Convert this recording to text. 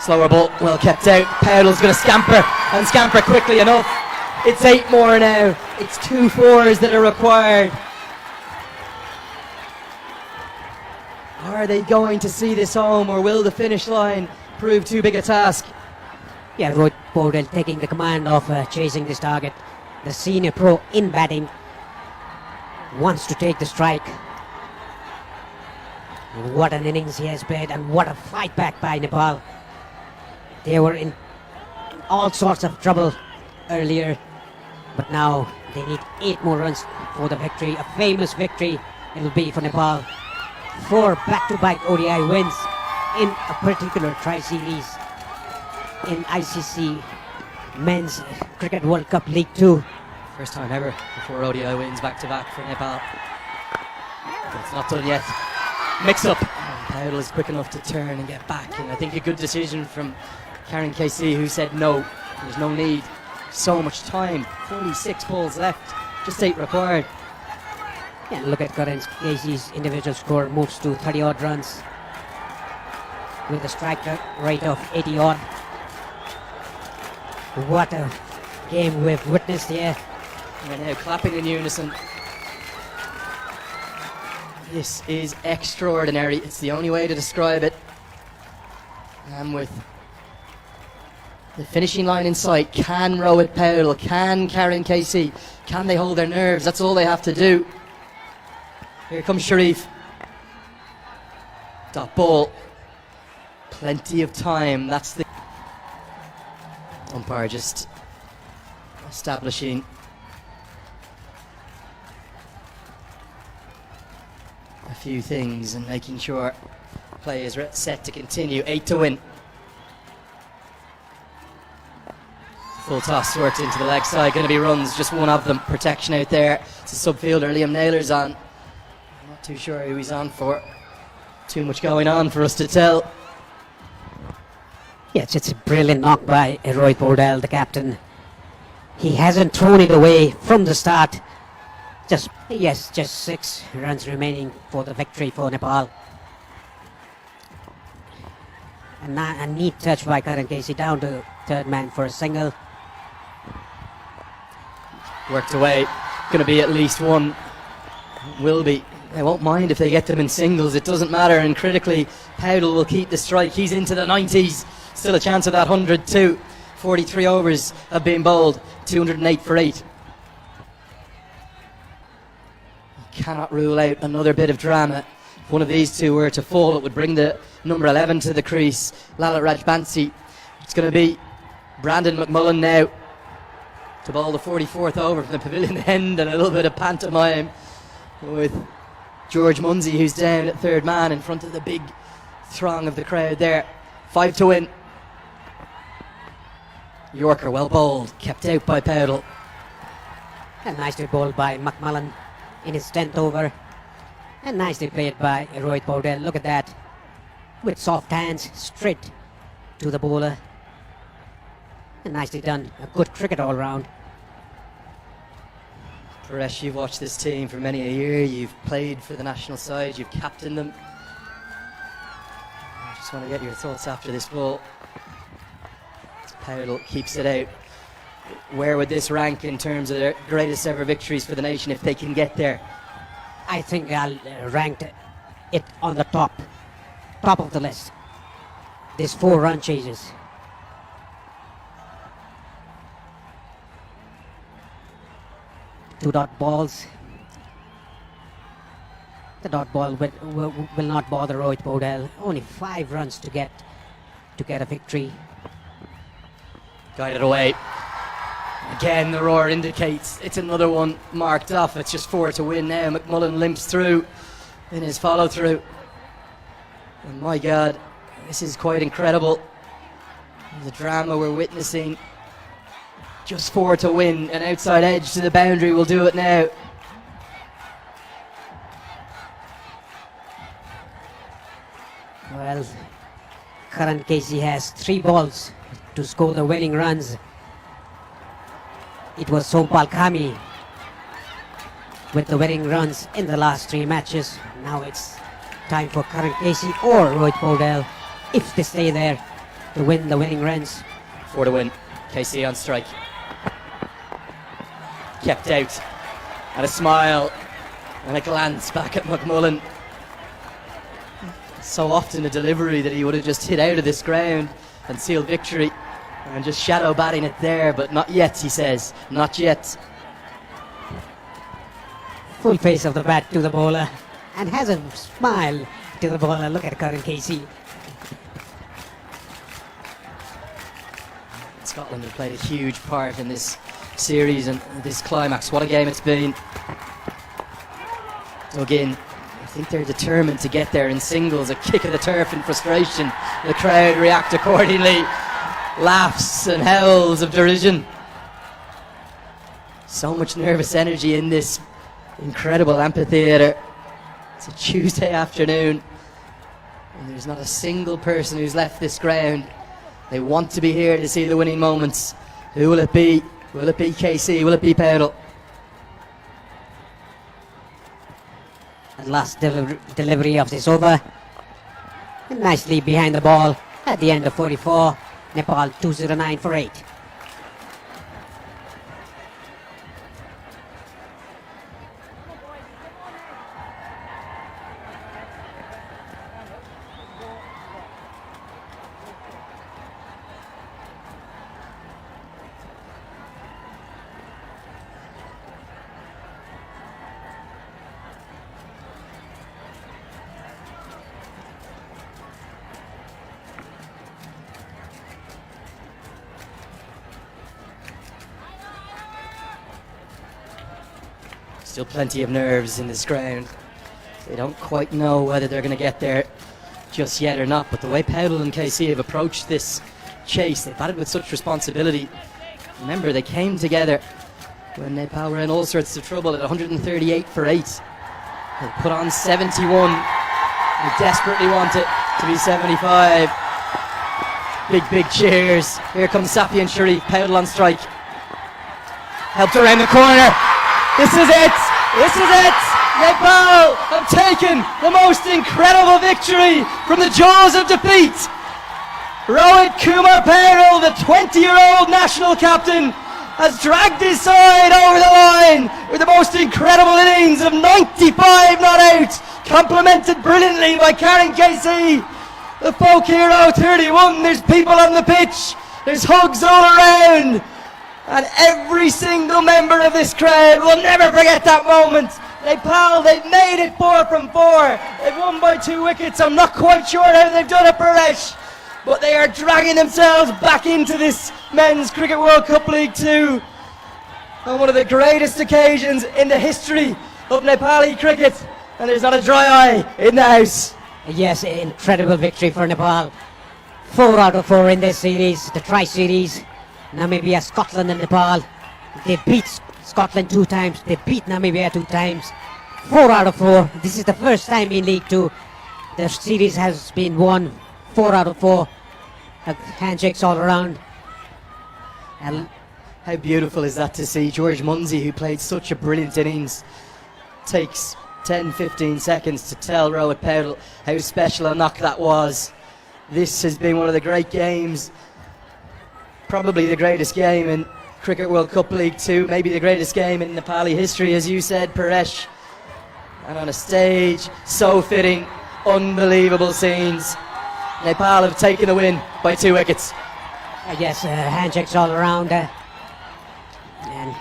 Slower ball, well kept out. Powell's going to scamper, and scamper quickly enough. It's 8 more now. It's 2 fours that are required. Are they going to see this home, or will the finish line prove too big a task? Yeah, Roy Bordell taking the command of chasing this target. The senior pro in batting wants to take the strike. What an innings he has played, and what a fight back by Nepal. They were in all sorts of trouble earlier, but now they need 8 more runs for the victory. A famous victory it will be for Nepal. 4 back-to-back ODI wins in a particular tri-series in ICC Men's Cricket World Cup League 2. First time ever for 4 ODI wins back-to-back for Nepal. But it's not done yet. Mix-up. Powell is quick enough to turn and get back, and I think a good decision from Karen KC, who said no, there's no need. So much time. 46 balls left. Just 8 required. Yeah, look at Karen KC's individual score moves to 30 odd runs with a strike rate of 80 odd. What a game we've witnessed here. We're now clapping in unison. This is extraordinary. It's the only way to describe it. And with the finishing line in sight, can Rohit Powell, can Karen Casey, can they hold their nerves? That's all they have to do. Here comes Sharif. Dot ball. Plenty of time. That's the umpire just establishing a few things and making sure play is set to continue. 8 to win. Full toss worked into the leg side. Going to be runs, just one of them. Protection out there. It's a subfielder. Liam Naylor's on. I'm not too sure who he's on for. Too much going on for us to tell. Yes, it's a brilliant knock by Roy Bordell, the captain. He hasn't thrown it away from the start. Just 6 runs remaining for the victory for Nepal. A neat touch by Karan Casey down to third man for a single. Worked away. Going to be at least one. Will be. They won't mind if they get them in singles. It doesn't matter. And critically, Powell will keep the strike. He's into the 90s. Still a chance of that 102. 43 overs have been bowled. 208 for 8. Cannot rule out another bit of drama. If one of these two were to fall, it would bring the number 11 to the crease, Lalit Rajbansi. It's going to be Brandon McMullen now to bowl the 44th over from the pavilion end, and a little bit of pantomime with George Munsey, who's down at third man in front of the big throng of the crowd there. 5 to win. Yorker well bowled, kept out by Powell. And nicely bowled by McMullen in his 10th over, and nicely played by Rohit Bordell. Look at that, with soft hands straight to the bowler, and nicely done. A good cricket all round. Paresh, you've watched this team for many a year. You've played for the national side, you've captained them. I just want to get your thoughts after this ball. Powell keeps it out. Where would this rank in terms of their greatest ever victories for the nation if they can get there? I think I'll rank it on the top of the list. These 4 run chases. Two dot balls. The dot ball will not bother Rohit Bordell. Only 5 runs to get a victory. Guided away. Again, the roar indicates it's another one marked off. It's just 4 to win now. McMullen limps through in his follow-through. And my God, this is quite incredible. The drama we're witnessing. Just 4 to win. An outside edge to the boundary will do it now. Well, Karan Casey has 3 balls to score the winning runs. It was Sompal Kami with the winning runs in the last 3 matches. Now it's time for Karan Casey or Rohit Bordell, if they stay there, to win the winning runs. For the win. KC on strike. Kept out. And a smile and a glance back at McMullen. So often a delivery that he would have just hit out of this ground and sealed victory. And just shadow batting it there, but not yet, he says. Not yet. Full face of the bat to the bowler and has a smile to the bowler. Look at Karan Casey. Scotland have played a huge part in this series and this climax. What a game it's been. Dug in. I think they're determined to get there in singles. A kick of the turf in frustration. The crowd react accordingly. Laughs and howls of derision. So much nervous energy in this incredible amphitheatre. It's a Tuesday afternoon and there's not a single person who's left this ground. They want to be here to see the winning moments. Who will it be? Will it be KC? Will it be Powell? And last delivery of this over. And nicely behind the ball at the end of 44. Nepal 209 for 8. Still plenty of nerves in this ground. They don't quite know whether they're going to get there just yet or not, but the way Powell and KC have approached this chase, they've batted with such responsibility. Remember, they came together when Nepal were in all sorts of trouble at 138 for 8. They put on 71. They desperately want it to be 75. Big cheers. Here comes Safi and Sharif. Powell on strike. Helped around the corner. This is it! This is it! Nepal have taken the most incredible victory from the jaws of defeat. Rohit Kumar Patel, the 20-year-old national captain, has dragged his side over the line with the most incredible innings of 95 not out, complemented brilliantly by Karen Casey, the folk hero 31. There's people on the pitch, there's hugs all around. And every single member of this crowd will never forget that moment. Nepal, they've made it 4 from 4. They've won by 2 wickets. I'm not quite sure how they've done it, Paresh. But they are dragging themselves back into this Men's Cricket World Cup League 2. On one of the greatest occasions in the history of Nepali cricket. And there's not a dry eye in the house. Yes, incredible victory for Nepal. 4 out of 4 in this series, the Tri-Series. Namibia, Scotland and Nepal. They beat Scotland 2 times. They beat Namibia 2 times. 4 out of 4. This is the first time in League 2 the series has been won. 4 out of 4. Handshakes all around. And how beautiful is that to see George Munsey, who played such a brilliant innings, takes 10-15 seconds to tell Rohit Patel how special a knock that was. This has been one of the great games, probably the greatest game in Cricket World Cup League 2, maybe the greatest game in Nepali history, as you said, Paresh. And on a stage so fitting, unbelievable scenes. Nepal have taken the win by 2 wickets. I guess handshakes all around. And